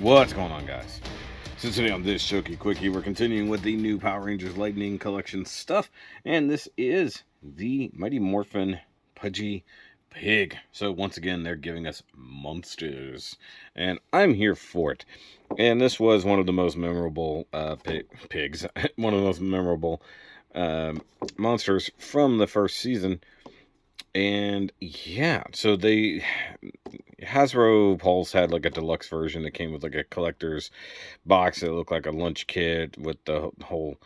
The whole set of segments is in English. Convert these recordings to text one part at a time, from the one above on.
What's going on, guys? So today on this Shoky Quickie, we're continuing with the new Power Rangers Lightning Collection stuff, and this is the Mighty Morphin Pudgy Pig. So once again, they're giving us monsters, and I'm here for it. And this was one of the most memorable pigs, one of the most memorable monsters from the first season. And yeah, so Hasbro Pulse had like a deluxe version that came with like a collector's box that looked like a lunch kit with the whole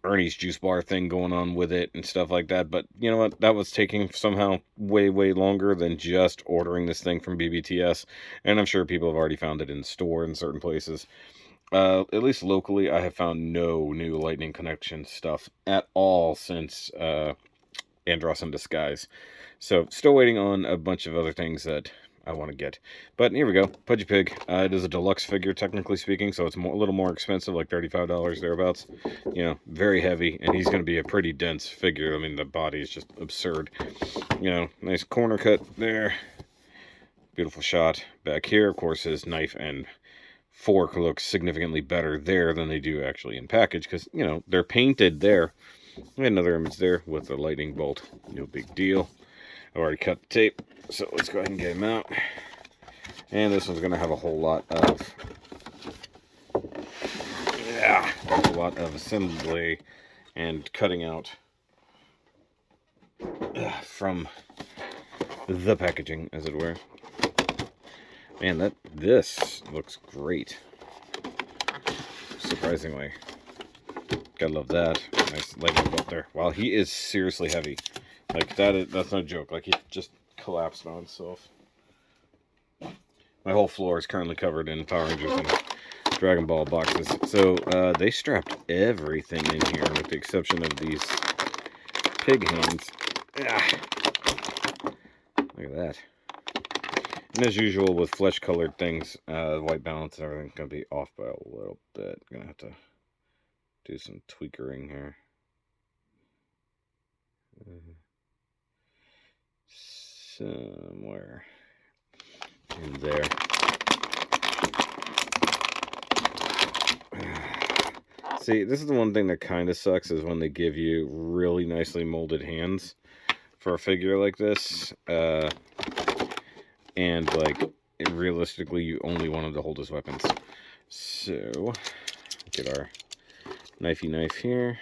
Ernie's juice bar thing going on with it and stuff like that. But you know what? That was taking somehow way longer than just ordering this thing from BBTS. And I'm sure people have already found it in store in certain places. At least locally, I have found no new Lightning Connection stuff at all since Andros in Disguise. So, still waiting on a bunch of other things that I want to get. But here we go, Pudgy Pig. It is a deluxe figure, technically speaking, so it's a little more expensive, like $35 thereabouts. You know, very heavy, and he's going to be a pretty dense figure. I mean, the body is just absurd. You know, nice corner cut there. Beautiful shot back here. Of course, his knife and fork look significantly better there than they do actually in package, because, you know, they're painted there. Another image there with the lightning bolt. No big deal. I've already cut the tape, so let's go ahead and get him out. And this one's going to have a whole lot of assembly and cutting out from the packaging, as it were. Man, this looks great. Surprisingly. Gotta love that. Nice lightning bolt there. Wow, he is seriously heavy. Like, that's no joke. Like, he just collapsed on himself. My whole floor is currently covered in Power Rangers and Dragon Ball boxes. So, they strapped everything in here, with the exception of these pig hands. Look at that. And as usual with flesh-colored things, white balance and everything's going to be off by a little bit. Going to have to do some tweakering here. Somewhere in there. See, this is the one thing that kind of sucks, is when they give you really nicely molded hands for a figure like this. And, like, realistically, you only want him to hold his weapons. So, get our knifey knife here.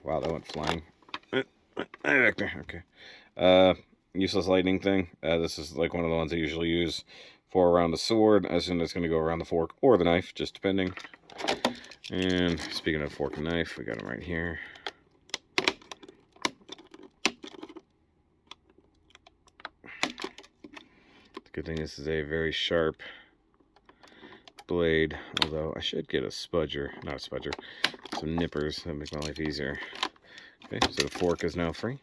Wow, that went flying. Back there. Okay. Useless lightning thing. This is like one of the ones I usually use for around the sword. I assume it's going to go around the fork or the knife, just depending. And speaking of fork and knife, we got them right here. The good thing is, this is a very sharp blade, although I should get a spudger, not a spudger, some nippers that make my life easier. Okay, so the fork is now free.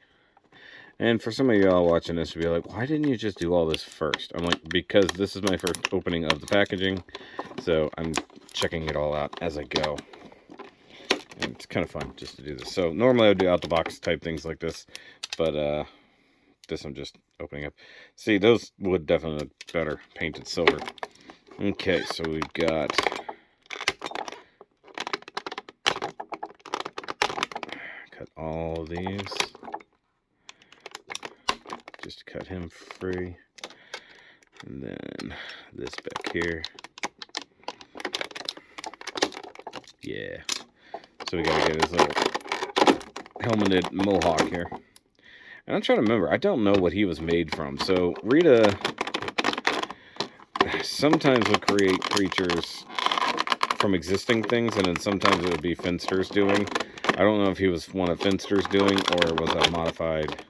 And for some of y'all watching this, you'll be like, why didn't you just do all this first? I'm like, because this is my first opening of the packaging, so I'm checking it all out as I go. And it's kind of fun just to do this. So normally I would do out-the-box type things like this, but this I'm just opening up. See, those would definitely look better painted silver. Okay, so we've got cut all of these. Just to cut him free. And then this back here. Yeah. So we gotta get his little helmeted mohawk here. And I'm trying to remember, I don't know what he was made from. So Rita sometimes would create creatures from existing things, and then sometimes it would be Finster's doing. I don't know if he was one of Finster's doing, or it was a modified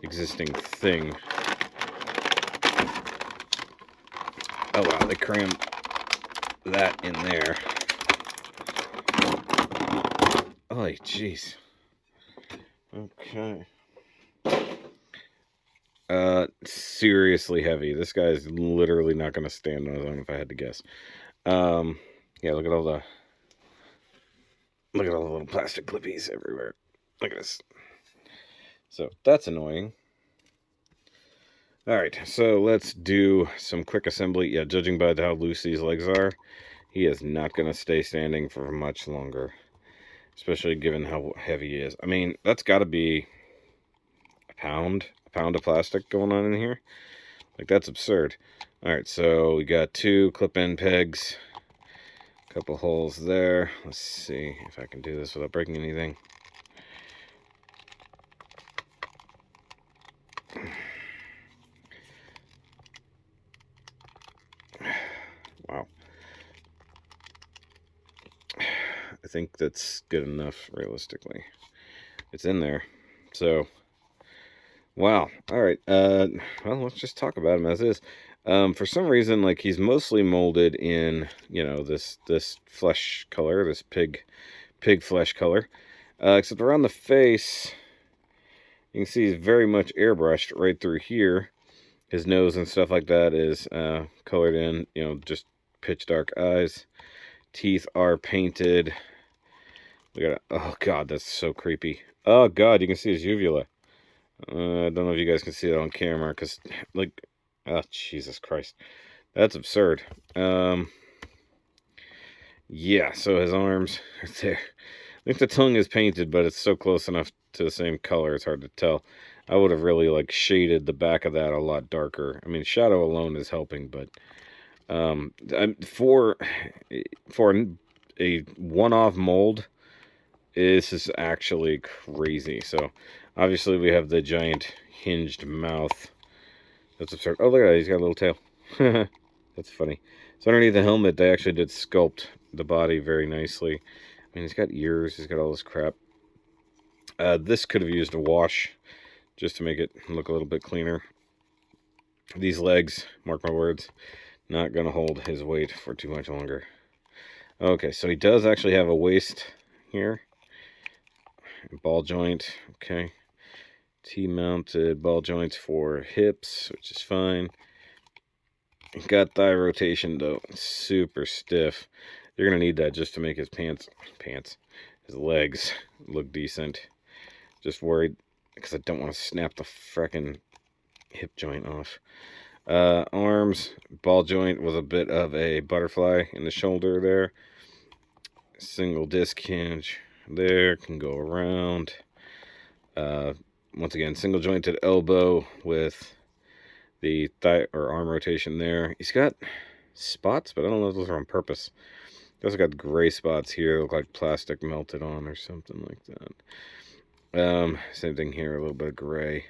existing thing. Oh wow, they crammed that in there. Oh, jeez. Okay. Seriously heavy. This guy is literally not going to stand on his own, if I had to guess. Yeah, look at all the little plastic clippies everywhere. Look at this. So that's annoying. Alright, so let's do some quick assembly. Yeah, judging by how loose these legs are, he is not going to stay standing for much longer. Especially given how heavy he is. I mean, that's got to be a pound of plastic going on in here. Like, that's absurd. Alright, so we got 2 clip-in pegs. A couple holes there. Let's see if I can do this without breaking anything. Wow. I think that's good enough, realistically. It's in there. So, wow. Alright, well, let's just talk about him as is. For some reason, like, he's mostly molded in, you know, this flesh color, this pig flesh color. Except around the face, you can see he's very much airbrushed right through here. His nose and stuff like that is colored in, you know, just pitch dark eyes. Teeth are painted. We got oh god, that's so creepy. Oh god, you can see his uvula. I don't know if you guys can see it on camera, because, like, oh, Jesus Christ. That's absurd. Yeah, so his arms right there. I think the tongue is painted, but it's so close enough to the same color, it's hard to tell. I would have really, like, shaded the back of that a lot darker. I mean, shadow alone is helping, but for a one-off mold, this is actually crazy. So, obviously, we have the giant hinged mouth. That's absurd. Oh, look at that. He's got a little tail. That's funny. So, underneath the helmet, they actually did sculpt the body very nicely. I mean, he's got ears. He's got all this crap. This could have used a wash just to make it look a little bit cleaner. These legs, mark my words, not going to hold his weight for too much longer. Okay, so he does actually have a waist here. Ball joint, okay. T-mounted ball joints for hips, which is fine. Got thigh rotation, though. Super stiff. You're going to need that just to make his his legs look decent. Just worried because I don't want to snap the frickin' hip joint off. Arms, ball joint with a bit of a butterfly in the shoulder there. Single disc hinge there, can go around. Once again, single jointed elbow with the thigh or arm rotation there. He's got spots, but I don't know if those are on purpose. He's also got gray spots here, look like plastic melted on or something like that. Same thing here, a little bit of gray.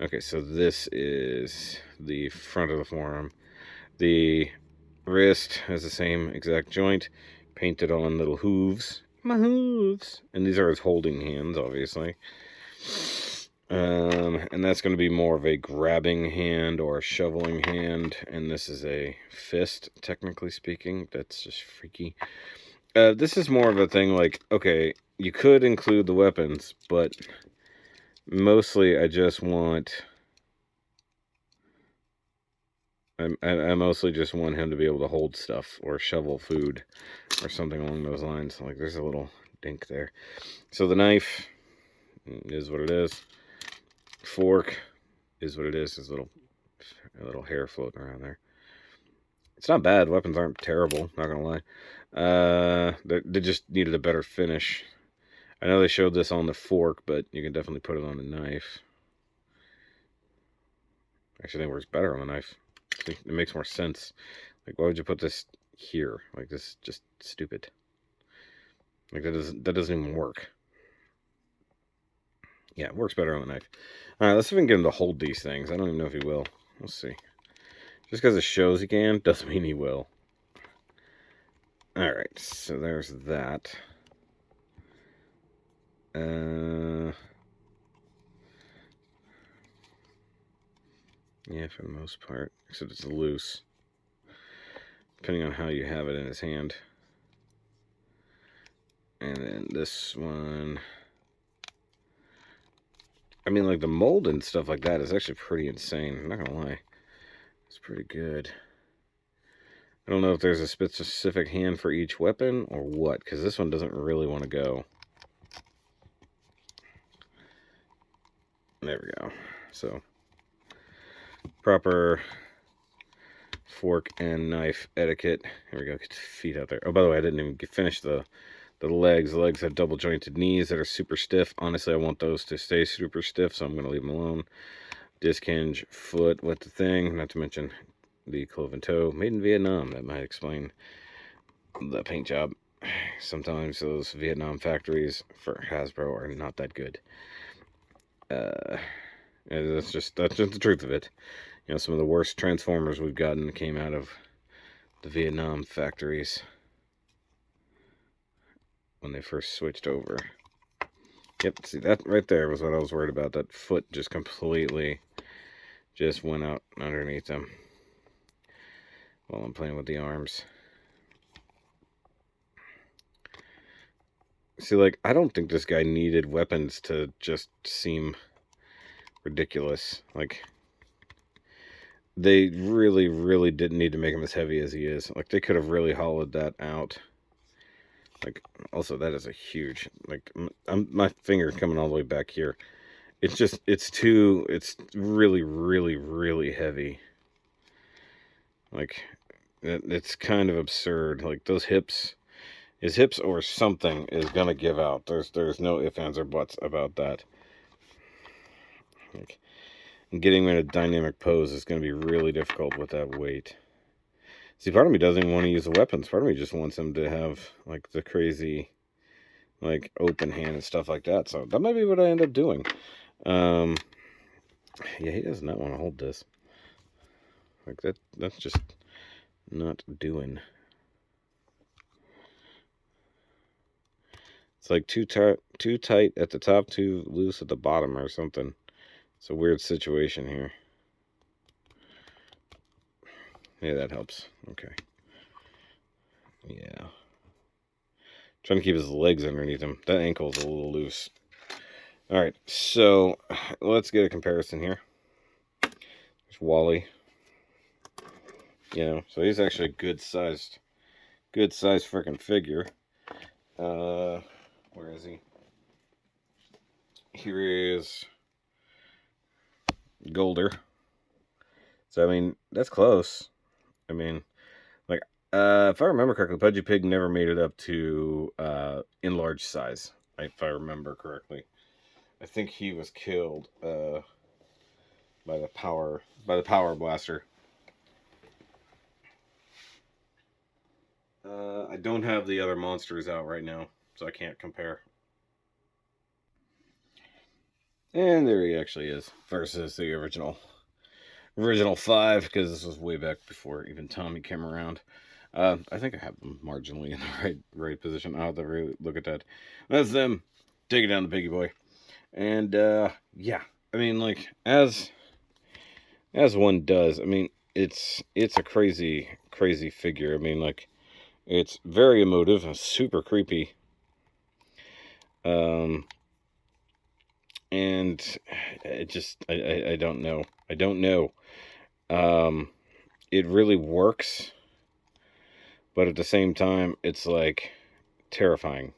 Okay, so this is the front of the forearm. The wrist has the same exact joint, painted on little hooves. My hooves! And these are his holding hands, obviously. And that's going to be more of a grabbing hand or a shoveling hand. And this is a fist, technically speaking. That's just freaky. This is more of a thing like, okay, you could include the weapons, but mostly I just want... I mostly just want him to be able to hold stuff or shovel food or something along those lines. Like, there's a little dink there. So the knife is what it is. Fork is what it is. There's a little hair floating around there. It's not bad. Weapons aren't terrible, not gonna lie. They just needed a better finish. I know they showed this on the fork, but you can definitely put it on the knife. Actually, I think it works better on the knife. I think it makes more sense. Like, why would you put this here? Like, this is just stupid. Like, that doesn't even work. Yeah, it works better on the knife. Alright, let's see if we can get him to hold these things. I don't even know if he will. We'll see. Just because it shows he can, doesn't mean he will. Alright, so there's that. Yeah, for the most part. Except it's loose. Depending on how you have it in his hand. And then this one... I mean, like, the mold and stuff like that is actually pretty insane. I'm not gonna lie. It's pretty good. I don't know if there's a specific hand for each weapon or what, because this one doesn't really want to go. There we go. So, proper fork and knife etiquette. Here we go. Get the feet out there. Oh, by the way, I didn't even finish the legs. The legs have double jointed knees that are super stiff. Honestly, I want those to stay super stiff, so I'm going to leave them alone. Disc hinge foot with the thing, not to mention the cloven toe. Made in Vietnam. That might explain the paint job. Sometimes those Vietnam factories for Hasbro are not that good. That's just the truth of it. You know, some of the worst Transformers we've gotten came out of the Vietnam factories when they first switched over. Yep, see, that right there was what I was worried about. That foot just completely just went out underneath them while I'm playing with the arms. See, like, I don't think this guy needed weapons to just seem ridiculous. Like, they really, really didn't need to make him as heavy as he is. Like, they could have really hollowed that out. Like, also, that is a huge, like, my finger's coming all the way back here. It's just, it's really, really, really heavy. Like, it's kind of absurd. Like, those hips, his hips or something is gonna give out. There's no ifs, ands, or buts about that. Like, getting him in a dynamic pose is gonna be really difficult with that weight. See, part of me doesn't even want to use the weapons. Part of me just wants him to have, like, the crazy, like, open hand and stuff like that. So that might be what I end up doing. Yeah, he does not want to hold this. Like, that's just not doing. It's like too tight at the top, too loose at the bottom or something. It's a weird situation here. Yeah, that helps. Okay. Yeah. Trying to keep his legs underneath him. That ankle's a little loose. Alright, so let's get a comparison here. There's Wally. You know, so he's actually a good sized freaking figure. Where is he? Here is Golder. So, I mean, that's close. I mean, like, if I remember correctly, Pudgy Pig never made it up to enlarged size, if I remember correctly. I think he was killed by the power blaster. I don't have the other monsters out right now, so I can't compare. And there he actually is, versus the original 5, because this was way back before even Tommy came around. I think I have them marginally in the right position. I'll have to really look at that. That's them taking down the piggy boy. And yeah, I mean, like, as one does, I mean, it's a crazy figure. I mean, like, it's very emotive and super creepy. And it just, I don't know. It really works, but at the same time, it's like terrifying.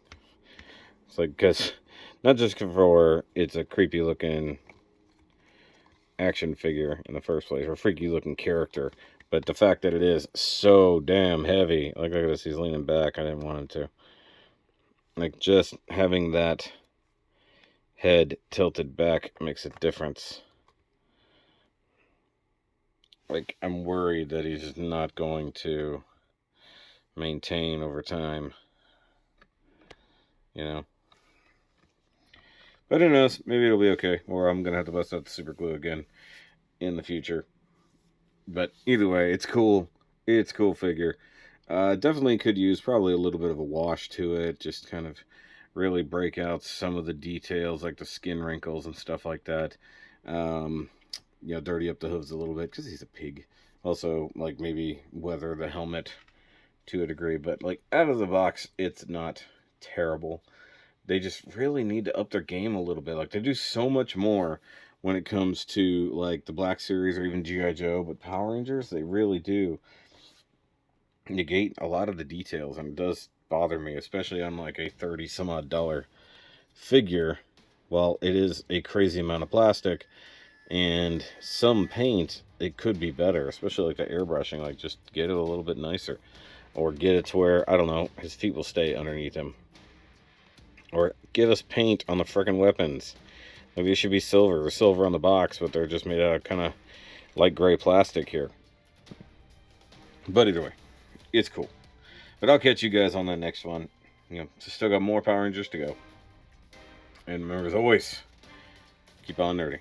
It's like, because not just for it's a creepy looking action figure in the first place, or freaky looking character, but the fact that it is so damn heavy. Like, look at this, he's leaning back. I didn't want him to. Like, just having that head tilted back makes a difference. Like, I'm worried that he's not going to maintain over time. You know? But who knows? Maybe it'll be okay. Or I'm going to have to bust out the super glue again in the future. But either way, it's cool. It's a cool figure. Definitely could use probably a little bit of a wash to it. Just kind of really break out some of the details, like the skin wrinkles and stuff like that. You know, dirty up the hooves a little bit, because he's a pig. Also, like, maybe weather the helmet to a degree. But, like, out of the box, it's not terrible. They just really need to up their game a little bit. Like, they do so much more when it comes to, like, the Black Series or even G.I. Joe, but Power Rangers, they really do negate a lot of the details, and it does bother me, especially on, like, a $30-some-odd figure. While it is a crazy amount of plastic, And some paint, it could be better, especially like the airbrushing. Like, just get it a little bit nicer. Or get it to where, I don't know, his feet will stay underneath him. Or give us paint on the frickin' weapons. Maybe it should be silver, or silver on the box, but they're just made out of kind of light gray plastic here. But either way, it's cool. But I'll catch you guys on that next one. Still got more Power Rangers to go. And remember, as always, keep on nerding.